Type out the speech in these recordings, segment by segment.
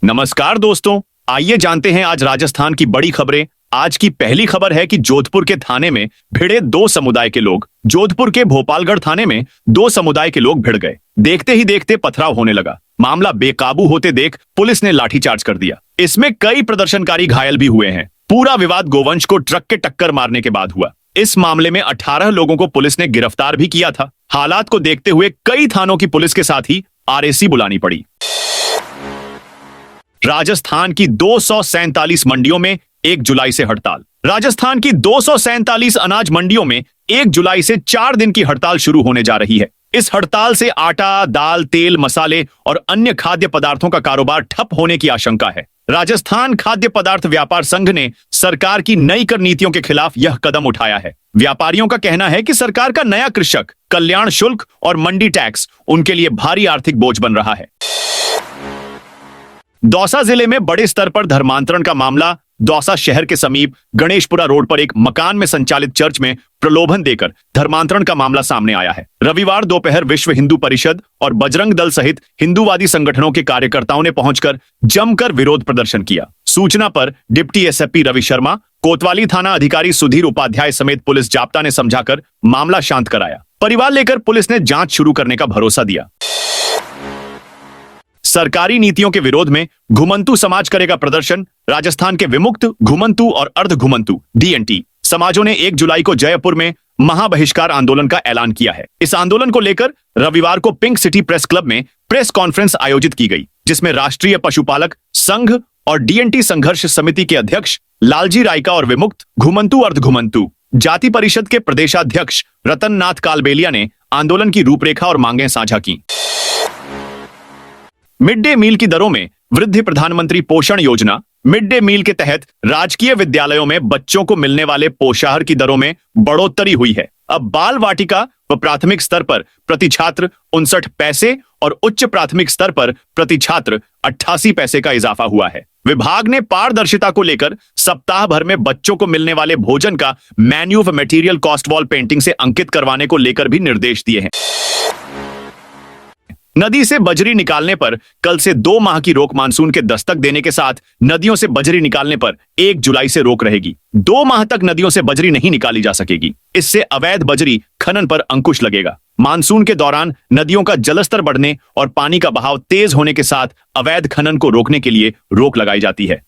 नमस्कार दोस्तों, आइए जानते हैं आज राजस्थान की बड़ी खबरें। आज की पहली खबर है कि जोधपुर के थाने में भिड़े दो समुदाय के लोग। जोधपुर के भोपालगढ़ थाने में दो समुदाय के लोग भिड़ गए। देखते ही देखते पथराव होने लगा। मामला बेकाबू होते देख पुलिस ने लाठीचार्ज कर दिया। इसमें कई प्रदर्शनकारी घायल भी हुए हैं। पूरा विवाद गोवंश को ट्रक के टक्कर मारने के बाद हुआ। इस मामले में 18 लोगों को पुलिस ने गिरफ्तार भी किया था। हालात को देखते हुए कई थानों की पुलिस के साथ ही आरएसी बुलानी पड़ी। राजस्थान की 247 मंडियों में 1 जुलाई से हड़ताल। राजस्थान की 247 अनाज मंडियों में 1 जुलाई से 4 दिन की हड़ताल शुरू होने जा रही है। इस हड़ताल से आटा, दाल, तेल, मसाले और अन्य खाद्य पदार्थों का कारोबार ठप होने की आशंका है। राजस्थान खाद्य पदार्थ व्यापार संघ ने सरकार की नई कर नीतियों के खिलाफ यह कदम उठाया है। व्यापारियों का कहना है कि सरकार का नया कृषक कल्याण शुल्क और मंडी टैक्स उनके लिए भारी आर्थिक बोझ बन रहा है। दौसा जिले में बड़े स्तर पर धर्मांतरण का मामला। दौसा शहर के समीप गणेशपुरा रोड पर एक मकान में संचालित चर्च में प्रलोभन देकर धर्मांतरण का मामला सामने आया है। रविवार दोपहर विश्व हिंदू परिषद और बजरंग दल सहित हिंदूवादी संगठनों के कार्यकर्ताओं ने पहुंचकर जमकर विरोध प्रदर्शन किया। सूचना पर डिप्टी एसएसपी रवि शर्मा, कोतवाली थाना अधिकारी सुधीर उपाध्याय समेत पुलिस जाप्ता ने समझाकर मामला शांत कराया। परिवार लेकर पुलिस ने जांच शुरू करने का भरोसा दिया। सरकारी नीतियों के विरोध में घुमंतू समाज करेगा प्रदर्शन। राजस्थान के विमुक्त, घुमंतू और अर्ध घुमंतू डीएनटी समाजों ने 1 जुलाई को जयपुर में महाबहिष्कार आंदोलन का ऐलान किया है। इस आंदोलन को लेकर रविवार को पिंक सिटी प्रेस क्लब में प्रेस कॉन्फ्रेंस आयोजित की गई, जिसमें राष्ट्रीय पशुपालक संघ और डीएनटी संघर्ष समिति के अध्यक्ष लालजी रायका और विमुक्त, घुमंतू, अर्ध घुमंतू जाति परिषद के प्रदेशाध्यक्ष रतन नाथ कालबेलिया ने आंदोलन की रूपरेखा और मांगें साझा की। मिड डे मील की दरों में वृद्धि। प्रधानमंत्री पोषण योजना मिड डे मील के तहत राजकीय विद्यालयों में बच्चों को मिलने वाले पोषाहार की दरों में बढ़ोतरी हुई है। अब बाल वाटिका व प्राथमिक स्तर पर प्रति छात्र 59 पैसे और उच्च प्राथमिक स्तर पर प्रति छात्र 88 पैसे का इजाफा हुआ है। विभाग ने पारदर्शिता को लेकर सप्ताह भर में बच्चों को मिलने वाले भोजन का मेन्यू व मटेरियल कॉस्ट वॉल पेंटिंग से अंकित करवाने को लेकर भी निर्देश दिए हैं। नदी से बजरी निकालने पर कल से 2 माह की रोक। मानसून के दस्तक देने के साथ नदियों से बजरी निकालने पर 1 जुलाई से रोक रहेगी। 2 माह तक नदियों से बजरी नहीं निकाली जा सकेगी। इससे अवैध बजरी खनन पर अंकुश लगेगा। मानसून के दौरान नदियों का जलस्तर बढ़ने और पानी का बहाव तेज होने के साथ अवैध खनन को रोकने के लिए रोक लगाई जाती है।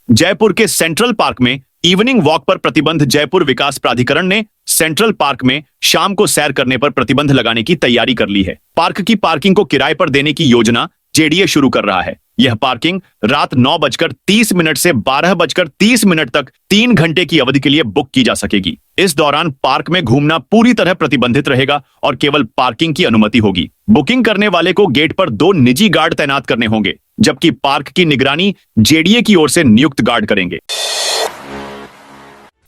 जयपुर के सेंट्रल पार्क में इवनिंग वॉक पर प्रतिबंध। जयपुर विकास प्राधिकरण ने सेंट्रल पार्क में शाम को सैर करने पर प्रतिबंध लगाने की तैयारी कर ली है। पार्क की पार्किंग को किराए पर देने की योजना जेडीए शुरू कर रहा है। यह पार्किंग रात 9:30 से 12:30 तक 3 घंटे की अवधि के लिए बुक की जा सकेगी। इस दौरान पार्क में घूमना पूरी तरह प्रतिबंधित रहेगा और केवल पार्किंग की अनुमति होगी। बुकिंग करने वाले को गेट पर 2 निजी गार्ड तैनात करने होंगे, जबकि पार्क की निगरानी जेडीए की ओर से नियुक्त गार्ड करेंगे।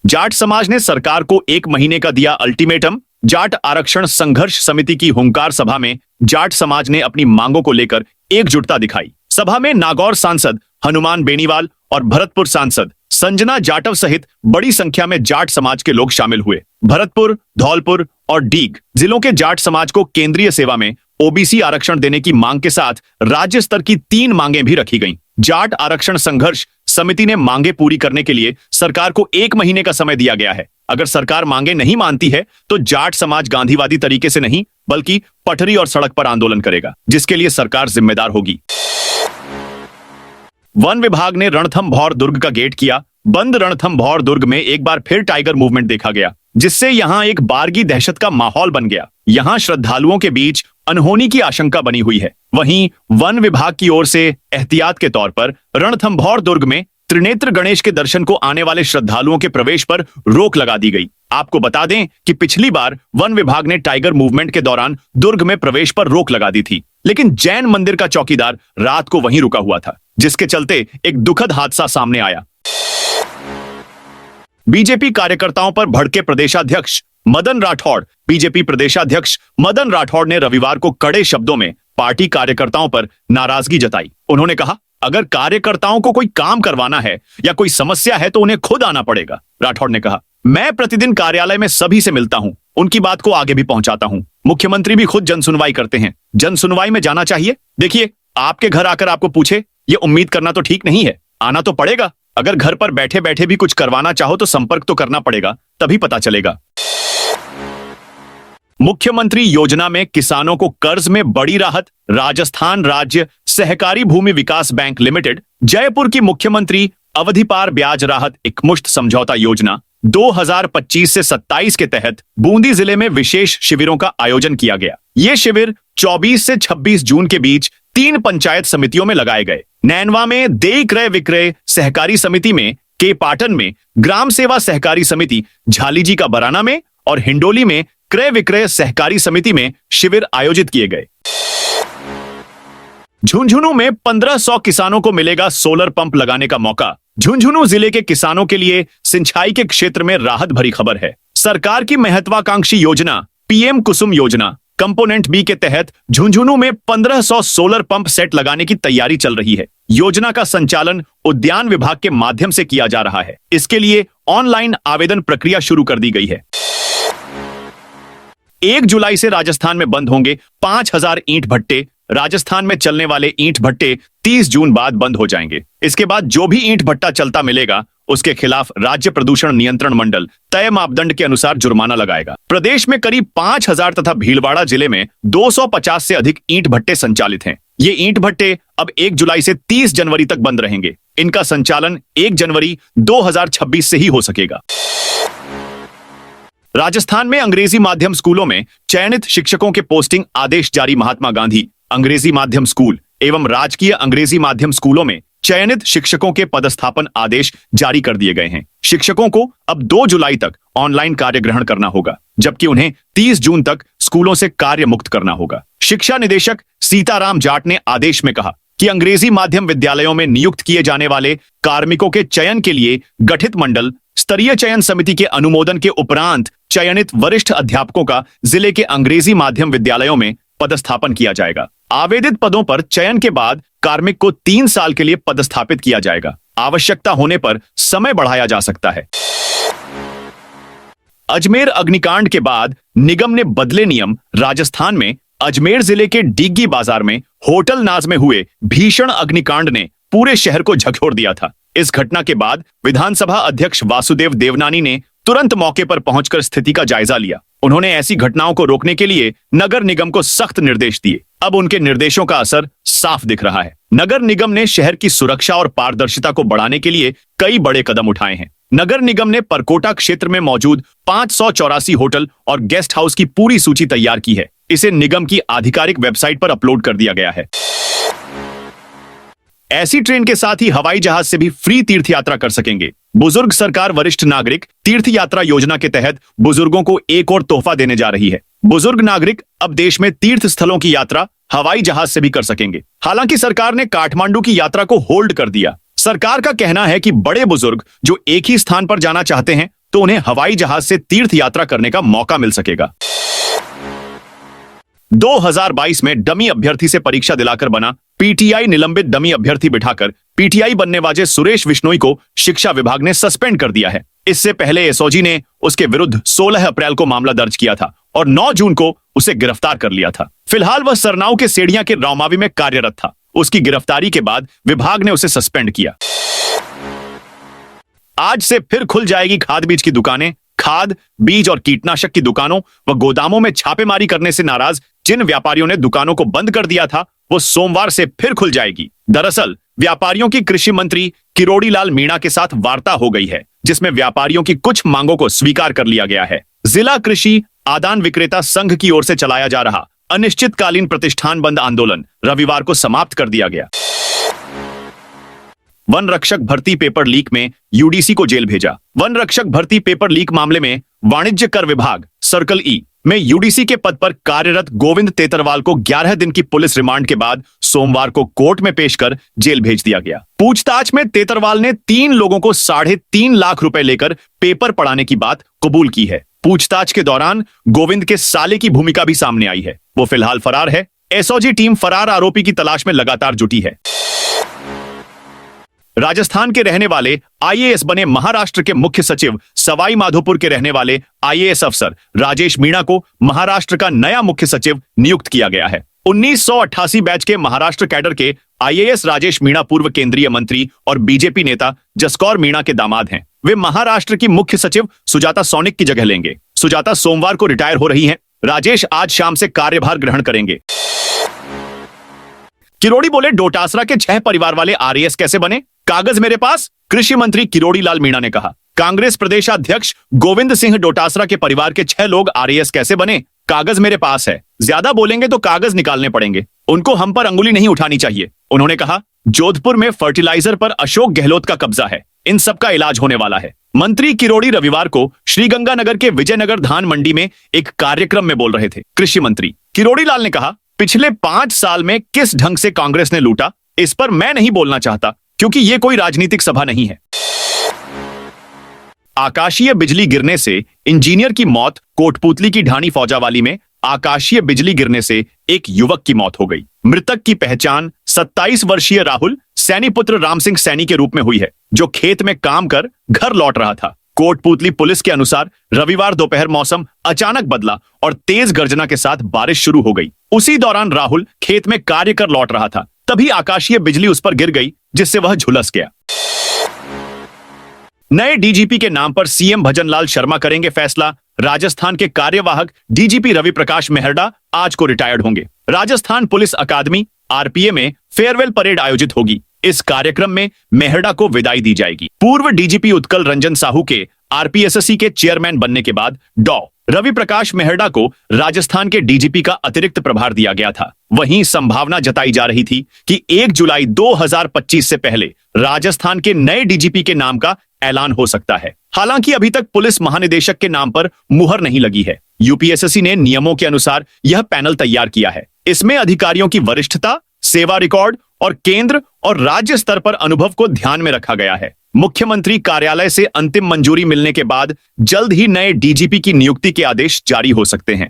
जाट समाज ने सरकार को 1 महीने का दिया अल्टीमेटम। जाट आरक्षण संघर्ष समिति की हुंकार सभा में जाट समाज ने अपनी मांगों को लेकर एकजुटता दिखाई। सभा में नागौर सांसद हनुमान बेनीवाल और भरतपुर सांसद संजना जाटव सहित बड़ी संख्या में जाट समाज के लोग शामिल हुए। भरतपुर, धौलपुर और डीग जिलों के जाट समाज को केंद्रीय सेवा में ओबीसी आरक्षण देने की मांग के साथ राज्य स्तर की 3 मांगें भी रखी गईं। जाट आरक्षण संघर्ष समिति ने मांगे पूरी करने के लिए सरकार को 1 महीने का समय दिया गया है। अगर सरकार मांगे नहीं मानती है तो जाट समाज गांधीवादी तरीके से नहीं बल्कि पटरी और सड़क पर आंदोलन करेगा, जिसके लिए सरकार जिम्मेदार होगी। वन विभाग ने रणथंभौर दुर्ग का गेट किया बंद। रणथंभौर दुर्ग में एक बार फिर टाइगर मूवमेंट देखा गया, जिससे यहां एक बारगी दहशत का माहौल बन गया। यहां श्रद्धालुओं के बीच अनहोनी की आशंका बनी हुई है। वहीं वन विभाग की ओर से एहतियात के तौर पर रणथंभौर दुर्ग में त्रिनेत्र गणेश के दर्शन को आने वाले श्रद्धालुओं के प्रवेश पर रोक लगा दी गई। आपको बता दें कि पिछली बार वन विभाग ने टाइगर मूवमेंट के दौरान दुर्ग में प्रवेश पर रोक लगा दी थी, लेकिन जैन मंदिर का चौकीदार रात को वहीं रुका हुआ था, जिसके चलते एक दुखद हादसा सामने आया। बीजेपी कार्यकर्ताओं पर भड़के प्रदेशाध्यक्ष मदन राठौड़। बीजेपी प्रदेशाध्यक्ष मदन राठौड़ ने रविवार को कड़े शब्दों में पार्टी कार्यकर्ताओं पर नाराजगी जताई। उन्होंने कहा, अगर कार्यकर्ताओं को कोई काम करवाना है या कोई समस्या है तो उन्हें खुद आना पड़ेगा। राठौड़ ने कहा, मैं प्रतिदिन कार्यालय में सभी से मिलता हूं, उनकी बात को आगे भी पहुंचाता हूं। मुख्यमंत्री भी खुद जनसुनवाई करते हैं, जनसुनवाई में जाना चाहिए। देखिए, आपके घर आकर आपको पूछे, ये उम्मीद करना तो ठीक नहीं है। आना तो पड़ेगा। अगर घर पर बैठे बैठे भी कुछ करवाना चाहो तो संपर्क तो करना पड़ेगा, तभी पता चलेगा। मुख्यमंत्री योजना में किसानों को कर्ज में बड़ी राहत। राजस्थान राज्य सहकारी भूमि विकास बैंक लिमिटेड जयपुर की मुख्यमंत्री अवधि पार ब्याज राहत एकमुश्त समझौता योजना 2025 से 27 के तहत बूंदी जिले में विशेष शिविरों का आयोजन किया गया। ये शिविर 24 से 26 जून के बीच 3 पंचायत समितियों में लगाए गए। नैनवा में देय क्रय विक्रय सहकारी समिति में, के पाटन में ग्राम सेवा सहकारी समिति, झालीजी का बराना में और हिंडोली में क्रय विक्रय सहकारी समिति में शिविर आयोजित किए गए। झुंझुनू में 1500 किसानों को मिलेगा सोलर पंप लगाने का मौका। झुंझुनू जिले के किसानों के लिए सिंचाई के क्षेत्र में राहत भरी खबर है। सरकार की महत्वाकांक्षी योजना पीएम कुसुम योजना कंपोनेंट बी के तहत झुंझुनू में 1500 सोलर पंप सेट लगाने की तैयारी चल रही है। योजना का संचालन उद्यान विभाग के माध्यम से किया जा रहा है। इसके लिए ऑनलाइन आवेदन प्रक्रिया शुरू कर दी गई है। 1 जुलाई से राजस्थान में बंद होंगे 5000 ईंट भट्टे। राजस्थान में चलने वाले ईंट भट्टे 30 जून बाद बंद हो जाएंगे। इसके बाद जो भी ईंट भट्टा चलता मिलेगा उसके खिलाफ राज्य प्रदूषण नियंत्रण मंडल तय मापदंड के अनुसार जुर्माना लगाएगा। प्रदेश में करीब 5000 तथा भीलवाड़ा जिले में 250 से अधिक ईंट भट्टे संचालित हैं। ये ईंट भट्टे अब 1 जुलाई से 30 जनवरी तक बंद रहेंगे। इनका संचालन 1 जनवरी 2026 से ही हो सकेगा। राजस्थान में अंग्रेजी माध्यम स्कूलों में चयनित शिक्षकों के पोस्टिंग आदेश जारी। महात्मा गांधी अंग्रेजी माध्यम स्कूल एवं राजकीय अंग्रेजी माध्यम स्कूलों में चयनित शिक्षकों के पदस्थापन आदेश जारी कर दिए गए हैं। शिक्षकों को अब 2 जुलाई तक ऑनलाइन कार्य ग्रहण करना होगा, जबकि उन्हें 30 जून तक स्कूलों से कार्य मुक्त करना होगा। शिक्षा निदेशक सीताराम जाट ने आदेश में कहा कि अंग्रेजी माध्यम विद्यालयों में नियुक्त किए जाने वाले कार्मिकों के चयन के लिए गठित मंडल स्तरीय चयन समिति के अनुमोदन के उपरांत चयनित वरिष्ठ अध्यापकों का जिले के अंग्रेजी माध्यम विद्यालयों में पदस्थापन किया जाएगा। आवेदित पदों पर चयन के बाद कार्मिक को 3 साल के लिए पदस्थापित किया जाएगा। आवश्यकता होने पर समय बढ़ाया जा सकता है। अजमेर अग्निकांड के बाद निगम ने बदले नियम। राजस्थान में अजमेर जिले के डिग्गी बाजार में होटल नाज में हुए भीषण अग्निकांड ने पूरे शहर को झकझोर दिया था। इस घटना के बाद विधानसभा अध्यक्ष वासुदेव देवनानी ने तुरंत मौके पर पहुंचकर स्थिति का जायजा लिया। उन्होंने ऐसी घटनाओं को रोकने के लिए नगर निगम को सख्त निर्देश दिए। अब उनके निर्देशों का असर साफ दिख रहा है। नगर निगम ने शहर की सुरक्षा और पारदर्शिता को बढ़ाने के लिए कई बड़े कदम उठाए हैं। नगर निगम ने परकोटा क्षेत्र में मौजूद 584 होटल और गेस्ट हाउस की पूरी सूची तैयार की है। इसे निगम की आधिकारिक वेबसाइट पर अपलोड कर दिया गया है। ऐसी ट्रेन के साथ ही हवाई जहाज से भी फ्री तीर्थ यात्रा कर सकेंगे। बुजुर्ग सरकार वरिष्ठ नागरिक तीर्थ यात्रा योजना के तहत बुजुर्गों को एक और तोहफा देने जा रही है। बुजुर्ग नागरिक अब देश में तीर्थ स्थलों की यात्रा हवाई जहाज से भी कर सकेंगे। हालांकि सरकार ने काठमांडू की यात्रा को होल्ड कर दिया। सरकार का कहना है कि बड़े बुजुर्ग जो एक ही स्थान पर जाना चाहते हैं तो उन्हें हवाई जहाज से तीर्थ यात्रा करने का मौका मिल सकेगा। 2022 में डमी अभ्यर्थी से परीक्षा दिलाकर बना पीटीआई निलंबित डमी अभ्यर्थी बिठाकर पीटीआई बनने वाले सुरेश बिश्नोई को शिक्षा विभाग ने सस्पेंड कर दिया है। इससे पहले एसओजी ने उसके विरुद्ध 16 अप्रैल को मामला दर्ज किया था और 9 जून को उसे गिरफ्तार कर लिया था। फिलहाल वह सरनाऊ के सेड़िया के रावमावी में कार्यरत था। उसकी गिरफ्तारी के बाद विभाग ने उसे सस्पेंड किया। आज से फिर खुल जाएगी खाद बीज की दुकानें। खाद बीज और कीटनाशक की दुकानों व गोदामों में छापेमारी करने से नाराज जिन व्यापारियों ने दुकानों को बंद कर दिया था वो सोमवार से फिर खुल जाएगी। दरअसल व्यापारियों की कृषि मंत्री किरोड़ी लाल मीणा के साथ वार्ता हो गई है, जिसमें व्यापारियों की कुछ मांगों को स्वीकार कर लिया गया है। जिला कृषि आदान विक्रेता संघ की ओर से चलाया जा रहा अनिश्चितकालीन प्रतिष्ठान बंद आंदोलन रविवार को समाप्त कर दिया गया। वन रक्षक भर्ती पेपर लीक में यूडीसी को जेल भेजा। वन रक्षक भर्ती पेपर लीक मामले में वाणिज्य कर विभाग सर्कल ई में यूडीसी के पद पर कार्यरत गोविंद तेतरवाल को 11 दिन की पुलिस रिमांड के बाद सोमवार को कोर्ट में पेश कर जेल भेज दिया गया। पूछताछ में तेतरवाल ने 3 लोगों को 3.5 लाख रुपए लेकर पेपर पढ़ाने की बात कबूल की है। पूछताछ के दौरान गोविंद के साले की भूमिका भी सामने आई है। वो फिलहाल फरार है। एसओजी टीम फरार आरोपी की तलाश में लगातार जुटी है। राजस्थान के रहने वाले आईएएस बने महाराष्ट्र के मुख्य सचिव सवाई माधोपुर के रहने वाले आईएएस अफसर राजेश मीणा को महाराष्ट्र का नया मुख्य सचिव नियुक्त किया गया है। 1988 बैच के महाराष्ट्र कैडर के आईएएस राजेश मीणा पूर्व केंद्रीय मंत्री और बीजेपी नेता जसकौर मीणा के दामाद हैं। वे महाराष्ट्र की मुख्य सचिव सुजाता सोनिक की जगह लेंगे। सुजाता सोमवार को रिटायर हो रही हैं। राजेश आज शाम से कार्यभार ग्रहण करेंगे। किरोड़ी बोले, डोटासरा के 6 परिवार वाले आरएएस कैसे बने? कागज मेरे पास। कृषि मंत्री किरोड़ी लाल मीणा ने कहा। कांग्रेस प्रदेशाध्यक्ष गोविंद सिंह डोटासरा के परिवार के 6 लोग आरएएस कैसे बने? कागज मेरे पास है। ज्यादा बोलेंगे तो कागज निकालने पड़ेंगे। उनको हम पर अंगुली नहीं उठानी चाहिए। उन्होंने कहा, जोधपुर में फर्टिलाइजर पर अशोक गहलोत का कब्जा है। इन सब का इलाज होने वाला है। मंत्री किरोड़ी रविवार को श्रीगंगानगर के विजयनगर धान मंडी में एक कार्यक्रम में बोल रहे थे। कृषि मंत्री किरोड़ी लाल ने कहा, पिछले 5 साल में किस ढंग से कांग्रेस ने लूटा, इस पर मैं नहीं बोलना चाहता, क्योंकि यह कोई राजनीतिक सभा नहीं है। आकाशीय बिजली गिरने से इंजीनियर की मौत। कोटपूतली की ढाणी फौजावाली में आकाशीय बिजली गिरने से एक युवक की मौत हो गई। मृतक की पहचान 27 वर्षीय राहुल सैनी पुत्र राम सिंह सैनी के रूप में हुई है, जो खेत में काम कर घर लौट रहा था। कोटपूतली पुलिस के अनुसार रविवार दोपहर मौसम अचानक बदला और तेज गर्जना के साथ बारिश शुरू हो गई। उसी दौरान राहुल खेत में कार्य कर लौट रहा था, तभी आकाशीय बिजली उस पर गिर गई, जिससे वह झुलस गया। नए डीजीपी के नाम पर सीएम भजनलाल शर्मा करेंगे फैसला। राजस्थान के कार्यवाहक डीजीपी रवि प्रकाश मेहरडा आज को रिटायर्ड होंगे। राजस्थान पुलिस अकादमी आरपीए में फेयरवेल परेड आयोजित होगी। इस कार्यक्रम में मेहरडा को विदाई दी जाएगी। पूर्व डीजीपी उत्कल रंजन साहू के आरपीएसएससी के चेयरमैन बनने के बाद रवि प्रकाश मेहरडा को राजस्थान के डीजीपी का अतिरिक्त प्रभार दिया गया था। वहीं संभावना जताई जा रही थी कि 1 जुलाई 2025 से पहले राजस्थान के नए डीजीपी के नाम का ऐलान हो सकता है। हालांकि अभी तक पुलिस महानिदेशक के नाम पर मुहर नहीं लगी है। यूपीएसएससी ने नियमों के अनुसार यह पैनल तैयार किया है। इसमें अधिकारियों की वरिष्ठता, सेवा रिकॉर्ड और केंद्र और राज्य स्तर पर अनुभव को ध्यान में रखा गया है। मुख्यमंत्री कार्यालय से अंतिम मंजूरी मिलने के बाद जल्द ही नए डीजीपी की नियुक्ति के आदेश जारी हो सकते हैं।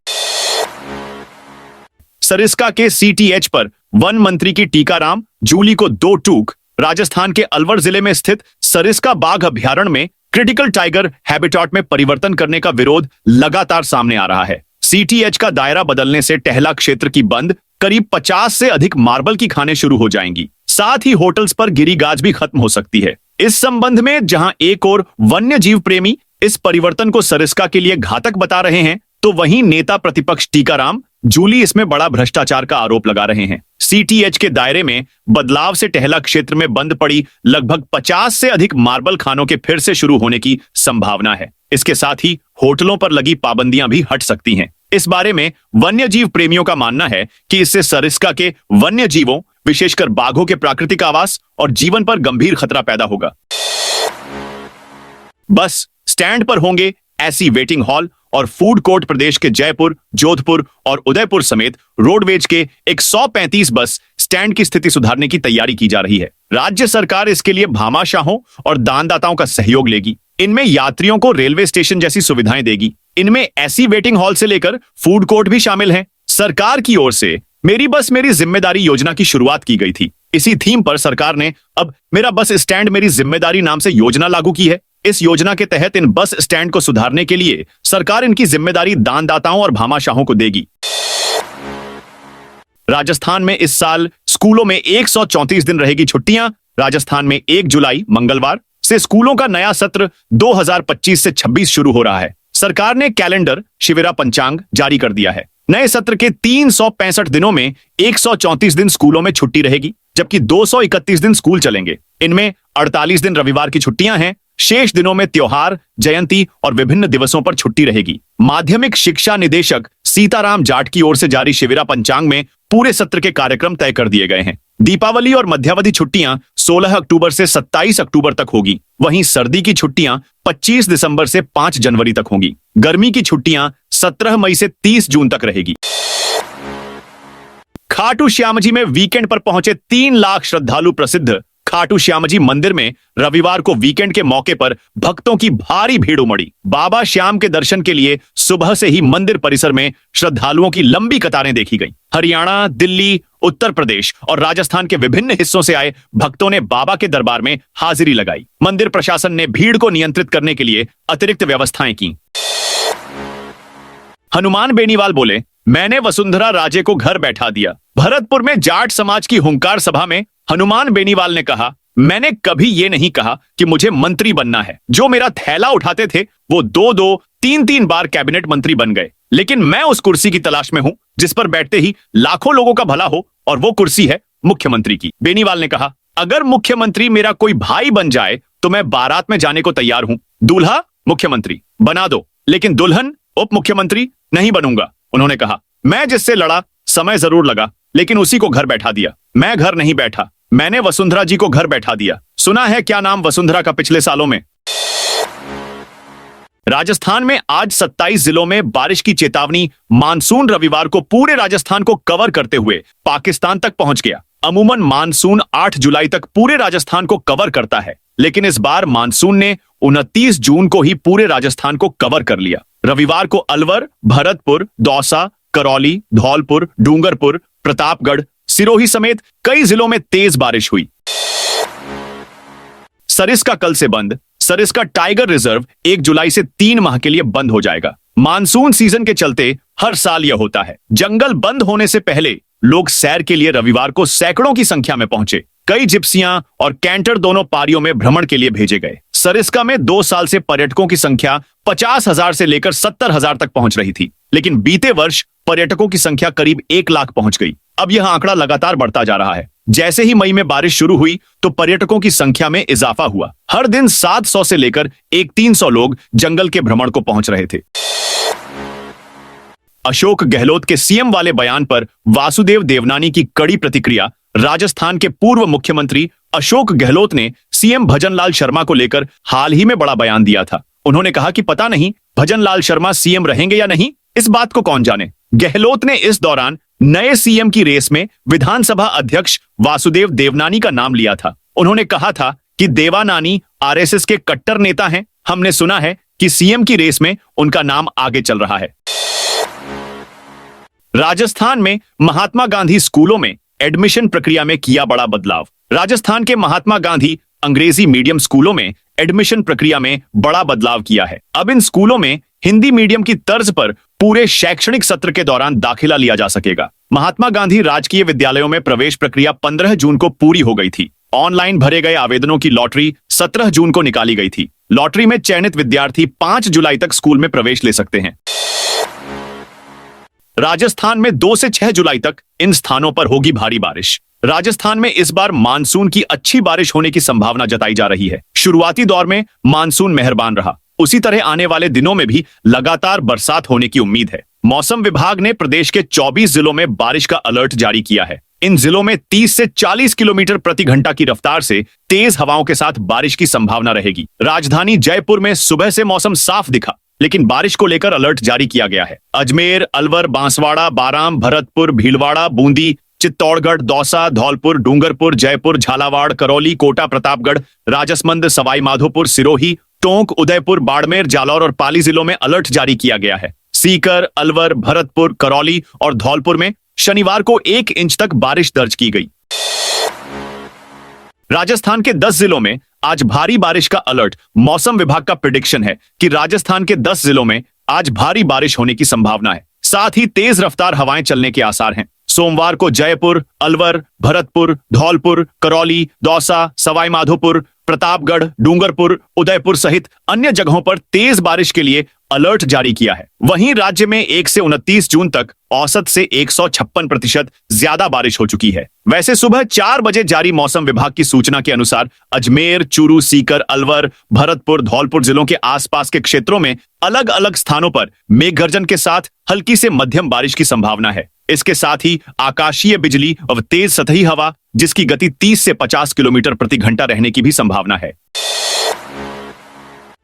सरिस्का के सीटीएच पर वन मंत्री की टीकाराम जूली को 2 टूक। राजस्थान के अलवर जिले में स्थित सरिस्का बाघ अभयारण्य में क्रिटिकल टाइगर हैबिटेट में परिवर्तन करने का विरोध लगातार सामने आ रहा है। सीटीएच का दायरा बदलने से टहला क्षेत्र की बंद करीब 50 से अधिक मार्बल की खानें शुरू हो जाएंगी। साथ ही होटल्स पर गिरी गाज भी खत्म हो सकती है। इस संबंध में जहां एक और वन्य जीव प्रेमी इस परिवर्तन को सरिस्का के लिए घातक बता रहे हैं, तो वहीं नेता प्रतिपक्ष टीकाराम जूली इसमें बड़ा भ्रष्टाचार का आरोप लगा रहे हैं। सीटीएच के दायरे में बदलाव से टहला क्षेत्र में बंद पड़ी लगभग 50 से अधिक मार्बल खानों के फिर से शुरू होने की संभावना है। इसके साथ ही होटलों पर लगी पाबंदियां भी हट सकती हैं। इस बारे में वन्य जीव प्रेमियों का मानना है कि इससे सरिस्का के वन्य जीवों, विशेषकर बाघों के प्राकृतिक आवास और जीवन पर गंभीर खतरा पैदा होगा। बस स्टैंड पर होंगे ऐसी वेटिंग हॉल और फूड कोर्ट। प्रदेश के जयपुर, जोधपुर और उदयपुर समेत रोडवेज के 135 बस स्टैंड की स्थिति सुधारने की तैयारी की जा रही है। राज्य सरकार इसके लिए भामाशाहों और दानदाताओं का सहयोग लेगी। इनमें यात्रियों को रेलवे स्टेशन जैसी सुविधाएं देगी। इनमें ऐसी वेटिंग हॉल से लेकर फूड कोर्ट भी शामिल हैं। सरकार की ओर से मेरी बस मेरी जिम्मेदारी योजना की शुरुआत की गई थी। इसी थीम पर सरकार ने अब मेरा बस स्टैंड मेरी जिम्मेदारी नाम से योजना लागू की है। इस योजना के तहत इन बस स्टैंड को सुधारने के लिए सरकार इनकी जिम्मेदारी दानदाताओं और भामाशाहों को देगी। राजस्थान में इस साल स्कूलों में 134 दिन रहेगी छुट्टियां। राजस्थान में 1 जुलाई मंगलवार से स्कूलों का नया सत्र 2025 से 26 शुरू हो रहा है। सरकार ने कैलेंडर शिविरा पंचांग जारी कर दिया है। नए सत्र के 365 दिनों में 134 दिन स्कूलों में छुट्टी रहेगी, जबकि 231 दिन स्कूल चलेंगे। इनमें 48 दिन रविवार की छुट्टियां हैं। शेष दिनों में त्योहार, जयंती और विभिन्न दिवसों पर छुट्टी रहेगी। माध्यमिक शिक्षा निदेशक सीताराम जाट की ओर से जारी शिविरा पंचांग में पूरे सत्र के कार्यक्रम तय कर दिए गए हैं। दीपावली और मध्यावधि छुट्टियां 16 अक्टूबर से 27 अक्टूबर तक होगी। वहीं सर्दी की छुट्टियां 25 दिसंबर से 5 जनवरी तक होंगी। गर्मी की छुट्टियां 17 मई से 30 जून तक रहेगी। खाटू श्याम जी में वीकेंड पर पहुंचे 3 लाख श्रद्धालु। प्रसिद्ध खाटू श्याम जी मंदिर में रविवार को वीकेंड के मौके पर भक्तों की भारी भीड़ उमड़ी। बाबा श्याम के दर्शन के लिए सुबह से ही मंदिर परिसर में श्रद्धालुओं की लंबी कतारें देखी गई। हरियाणा, दिल्ली, उत्तर प्रदेश और राजस्थान के विभिन्न हिस्सों से आए भक्तों ने बाबा के दरबार में हाजिरी लगाई। मंदिर प्रशासन ने भीड़ को नियंत्रित करने के लिए अतिरिक्त व्यवस्थाएं की। हनुमान बेनीवाल बोले, मैंने वसुंधरा राजे को घर बैठा दिया। भरतपुर में जाट समाज की हुंकार सभा में हनुमान बेनीवाल ने कहा, मैंने कभी ये नहीं कहा कि मुझे मंत्री बनना है। जो मेरा थैला उठाते थे वो 2-2, 3-3 बार कैबिनेट मंत्री बन गए, लेकिन मैं उस कुर्सी की तलाश में हूं जिस पर बैठते ही लाखों लोगों का भला हो, और वो कुर्सी है मुख्यमंत्री की। बेनीवाल ने कहा, अगर मुख्यमंत्री मेरा कोई भाई बन जाए तो मैं बारात में जाने को तैयार हूं। दूल्हा मुख्यमंत्री बना दो, लेकिन दुल्हन उप मुख्यमंत्री नहीं बनूंगा। उन्होंने कहा, मैं जिससे लड़ा समय जरूर लगा, लेकिन उसी को घर बैठा दिया। मैं घर नहीं बैठा, मैंने वसुंधरा जी को घर बैठा दिया। सुना है क्या नाम वसुंधरा का पिछले सालों में? राजस्थान में आज 27 जिलों में बारिश की चेतावनी। मानसून रविवार को पूरे राजस्थान को कवर करते हुए पाकिस्तान तक पहुंच गया। अमूमन मानसून 8 जुलाई तक पूरे राजस्थान को कवर करता है, लेकिन इस बार मानसून ने 29 जून को ही पूरे राजस्थान को कवर कर लिया। रविवार को अलवर, भरतपुर, दौसा, करौली, धौलपुर, डूंगरपुर, प्रतापगढ़, सिरोही समेत कई जिलों में तेज बारिश हुई। सरिस्का कल से बंद। सरिस्का टाइगर रिजर्व 1 जुलाई से 3 माह के लिए बंद हो जाएगा। मानसून सीजन के चलते हर साल यह होता है। जंगल बंद होने से पहले लोग सैर के लिए रविवार को सैकड़ों की संख्या में पहुंचे। कई जिप्सियां और कैंटर दोनों पारियों में भ्रमण के लिए भेजे गए। सरिस्का में 2 साल से पर्यटकों की संख्या 50,000 से लेकर 70,000 तक पहुंच रही थी, लेकिन बीते वर्ष पर्यटकों की संख्या करीब 1 लाख पहुंच गई। अब यह आंकड़ा लगातार बढ़ता जा रहा है। जैसे ही मई में बारिश शुरू हुई तो पर्यटकों की संख्या में इजाफा हुआ। हर दिन 700 से लेकर 300 लोग जंगल के भ्रमण को पहुंच रहे थे। अशोक गहलोत के सीएम वाले बयान पर वासुदेव देवनानी की कड़ी प्रतिक्रिया। राजस्थान के पूर्व मुख्यमंत्री अशोक गहलोत ने सीएम भजनलाल शर्मा को लेकर हाल ही में बड़ा बयान दिया था। उन्होंने कहा कि पता नहीं भजनलाल शर्मा सीएम रहेंगे या नहीं, इस बात को कौन जाने। गहलोत ने इस दौरान नए सीएम की रेस में विधानसभा अध्यक्ष वासुदेव देवनानी का नाम लिया था। उन्होंने कहा था कि देवानानी आरएसएस के कट्टर नेता हैं। हमने सुना है कि सीएम की रेस में उनका नाम आगे चल रहा है। राजस्थान में महात्मा गांधी स्कूलों में एडमिशन प्रक्रिया में किया बड़ा बदलाव। राजस्थान के महात्मा गांधी अंग्रेजी मीडियम स्कूलों में एडमिशन प्रक्रिया में बड़ा बदलाव किया है। अब इन स्कूलों में हिंदी मीडियम की तर्ज पर पूरे शैक्षणिक सत्र के दौरान दाखिला लिया जा सकेगा। महात्मा गांधी राजकीय विद्यालयों में प्रवेश प्रक्रिया 15 जून को पूरी हो गई थी। ऑनलाइन भरे गए आवेदनों की लॉटरी 17 जून को निकाली गई थी। लॉटरी में चयनित विद्यार्थी 5 जुलाई तक स्कूल में प्रवेश ले सकते हैं। राजस्थान में 2 से 6 जुलाई तक इन स्थानों पर होगी भारी बारिश। राजस्थान में इस बार मानसून की अच्छी बारिश होने की संभावना जताई जा रही है। शुरुआती दौर में मानसून मेहरबान रहा, उसी तरह आने वाले दिनों में भी लगातार बरसात होने की उम्मीद है। मौसम विभाग ने प्रदेश के 24 जिलों में बारिश का अलर्ट जारी किया है। इन जिलों में 30 से 40 किलोमीटर प्रति घंटा की रफ्तार से तेज हवाओं के साथ बारिश की संभावना रहेगी। राजधानी जयपुर में सुबह से मौसम साफ दिखा, लेकिन बारिश को लेकर अलर्ट जारी किया गया है। अजमेर, अलवर, बांसवाड़ा, बाराम, भरतपुर, भीलवाड़ा, बूंदी, चित्तौड़गढ़, दौसा, धौलपुर, डूंगरपुर, जयपुर, झालावाड़, करौली, कोटा, प्रतापगढ़, राजसमंद, सवाई माधोपुर, सिरोही, टोंक, उदयपुर, बाड़मेर, जालौर और पाली जिलों में अलर्ट जारी किया गया है। सीकर, अलवर, भरतपुर, करौली और धौलपुर में शनिवार को 1 इंच तक बारिश दर्ज की गई। राजस्थान के 10 जिलों में आज भारी बारिश का अलर्ट। मौसम विभाग का प्रेडिक्शन है कि राजस्थान के 10 जिलों में आज भारी बारिश होने की संभावना है। साथ ही तेज रफ्तार हवाएं चलने के आसार हैं। सोमवार को जयपुर, अलवर, भरतपुर, धौलपुर, करौली, दौसा, सवाई माधोपुर, प्रतापगढ़, डूंगरपुर, उदयपुर सहित अन्य जगहों पर तेज बारिश के लिए अलर्ट जारी किया है। वहीं राज्य में 1 से 29 जून तक औसत से 156% ज्यादा बारिश हो चुकी है। वैसे सुबह 4 बजे जारी मौसम विभाग की सूचना के अनुसार अजमेर, चूरू, सीकर, अलवर, भरतपुर, धौलपुर जिलों के आसपास के क्षेत्रों में अलग अलग स्थानों पर मेघगर्जन के साथ हल्की से मध्यम बारिश की संभावना है। इसके साथ ही आकाशीय बिजली और तेज सतही हवा जिसकी गति 30 से 50 किलोमीटर प्रति घंटा रहने की भी संभावना है।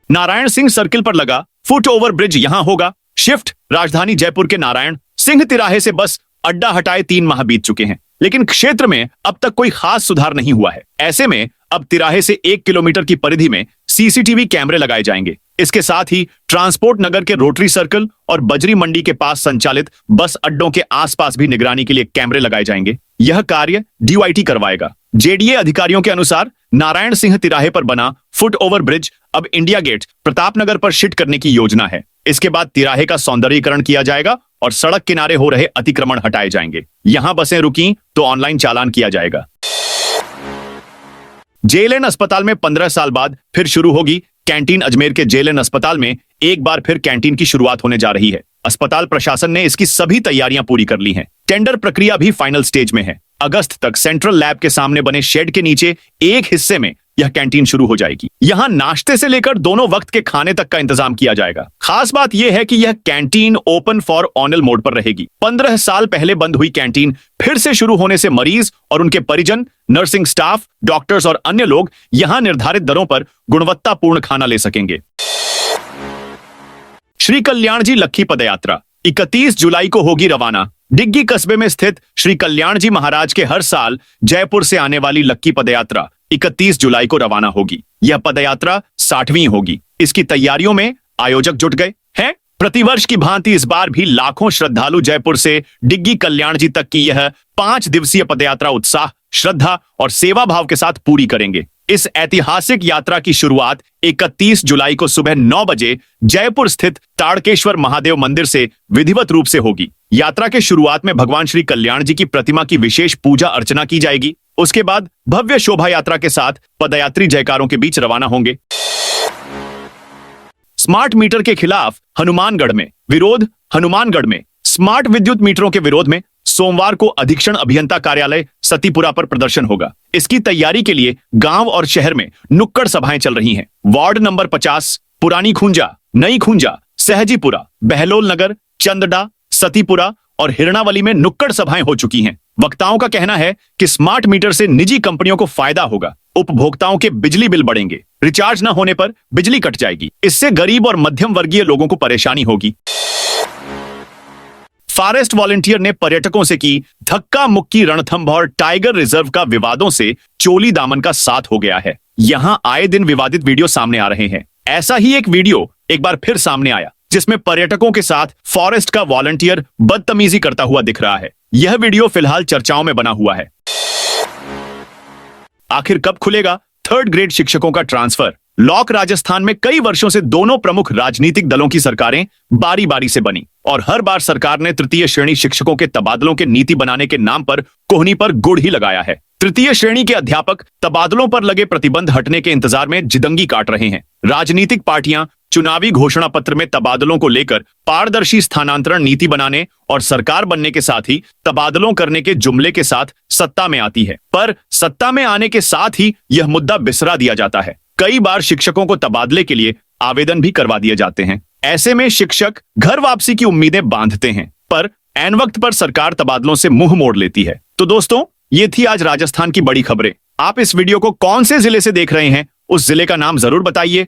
नारायण सिंह सर्किल पर लगा फुट ओवर ब्रिज यहां होगा शिफ्ट। राजधानी जयपुर के नारायण सिंह तिराहे से बस अड्डा हटाए 3 माह बीत चुके हैं, लेकिन क्षेत्र में अब तक कोई खास सुधार नहीं हुआ है। ऐसे में अब तिराहे से 1 किलोमीटर की परिधि में सीसीटीवी कैमरे लगाए जाएंगे। इसके साथ ही ट्रांसपोर्ट नगर के रोटरी सर्कल और बजरी मंडी के पास संचालित बस अड्डों के आसपास भी निगरानी के लिए कैमरे लगाए जाएंगे। यह कार्य डीओआईटी करवाएगा। जेडीए अधिकारियों के अनुसार नारायण सिंह तिराहे पर बना फुट ओवर ब्रिज अब इंडिया गेट प्रतापनगर पर शिफ्ट करने की योजना है। इसके बाद तिराहे का सौंदर्यीकरण किया जाएगा और सड़क किनारे हो रहे अतिक्रमण हटाए जाएंगे। यहां बसें रुकी तो ऑनलाइन चालान किया जाएगा। जेएलएन अस्पताल में 15 साल बाद फिर शुरू होगी कैंटीन। अजमेर के जेएलएन अस्पताल में एक बार फिर कैंटीन की शुरुआत होने जा रही है। अस्पताल प्रशासन ने इसकी सभी तैयारियां पूरी कर ली हैं। टेंडर प्रक्रिया भी फाइनल स्टेज में है। अगस्त तक सेंट्रल लैब के सामने बने शेड के नीचे एक हिस्से में यह कैंटीन शुरू हो जाएगी। यहां नाश्ते से लेकर दोनों वक्त के खाने तक का इंतजाम किया जाएगा। खास बात यह है कि यह कैंटीन ओपन फॉर ऑनल मोड पर रहेगी। 15 साल पहले बंद हुई कैंटीन फिर से शुरू होने से मरीज और उनके परिजन, नर्सिंग स्टाफ, डॉक्टर्स और अन्य लोग यहां निर्धारित दरों पर गुणवत्तापूर्ण खाना ले सकेंगे। श्री कल्याण जी लक्की पदयात्रा 31 जुलाई को होगी रवाना। डिग्गी कस्बे में स्थित श्री कल्याण जी महाराज के हर साल जयपुर से आने वाली लक्की पदयात्रा 31 जुलाई को रवाना होगी। यह पदयात्रा 60वीं होगी। इसकी तैयारियों में आयोजक जुट गए हैं। प्रतिवर्ष की भांति इस बार भी लाखों श्रद्धालु जयपुर से डिग्गी कल्याण जी तक की यह 5 दिवसीय पदयात्रा उत्साह, श्रद्धा और सेवा भाव के साथ पूरी करेंगे। इस ऐतिहासिक यात्रा की शुरुआत 31 जुलाई को सुबह 9 बजे जयपुर स्थित ताड़केश्वर महादेव मंदिर से विधिवत रूप से होगी। यात्रा के शुरुआत में भगवान श्री कल्याण जी की प्रतिमा की विशेष पूजा अर्चना की जाएगी। उसके बाद भव्य शोभा यात्रा के साथ पदयात्री जयकारों के बीच रवाना होंगे। स्मार्ट मीटर के खिलाफ हनुमानगढ़ में विरोध। हनुमानगढ़ में स्मार्ट विद्युत मीटरों के विरोध में सोमवार को अधीक्षण अभियंता कार्यालय सतीपुरा पर प्रदर्शन होगा। इसकी तैयारी के लिए गांव और शहर में नुक्कड़ सभाएं चल रही हैं। वार्ड नंबर 50, पुरानी खूंजा, नई खूंजा, सहजीपुरा, बहलोल नगर, चंदडा, सतीपुरा और हिरणावली में नुक्कड़ सभाएं हो चुकी हैं। वक्ताओं का कहना है कि स्मार्ट मीटर से निजी कंपनियों को फायदा होगा। उपभोक्ताओं के बिजली बिल बढ़ेंगे। रिचार्ज न होने पर बिजली कट जाएगी। इससे गरीब और मध्यम वर्गीय लोगों को परेशानी होगी। फॉरेस्ट वॉलंटियर ने पर्यटकों से की धक्का मुक्की। रणथंभौर टाइगर रिजर्व का विवादों से चोली दामन का साथ हो गया है। यहां आए दिन विवादित वीडियो सामने आ रहे हैं। ऐसा ही एक वीडियो एक बार फिर सामने आया जिसमें पर्यटकों के साथ फॉरेस्ट का वॉलंटियर बदतमीजी करता हुआ दिख रहा है। यह वीडियो फिलहाल चर्चाओं में बना हुआ है। आखिर कब खुलेगा 3rd ग्रेड शिक्षकों का ट्रांसफर? लॉक राजस्थान में कई वर्षों से दोनों प्रमुख राजनीतिक दलों की सरकारें बारी बारी से बनी और हर बार सरकार ने तृतीय श्रेणी शिक्षकों के तबादलों के नीति बनाने के नाम पर कोहनी पर गुड़ ही लगाया है। तृतीय श्रेणी के अध्यापक तबादलों पर लगे प्रतिबंध हटने के इंतजार में जिदंगी काट रहे हैं। राजनीतिक पार्टियां चुनावी घोषणा पत्र में तबादलों को लेकर पारदर्शी स्थानांतरण नीति बनाने और सरकार बनने के साथ ही तबादलों करने के जुमले के साथ सत्ता में आती है, पर सत्ता में आने के साथ ही यह मुद्दा बिसरा दिया जाता है। कई बार शिक्षकों को तबादले के लिए आवेदन भी करवा दिए जाते हैं। ऐसे में शिक्षक घर वापसी की उम्मीदें बांधते हैं, पर ऐन वक्त पर सरकार तबादलों से मुंह मोड़ लेती है। तो दोस्तों, ये थी आज राजस्थान की बड़ी खबरें। आप इस वीडियो को कौन से जिले से देख रहे हैं, उस जिले का नाम जरूर बताइए।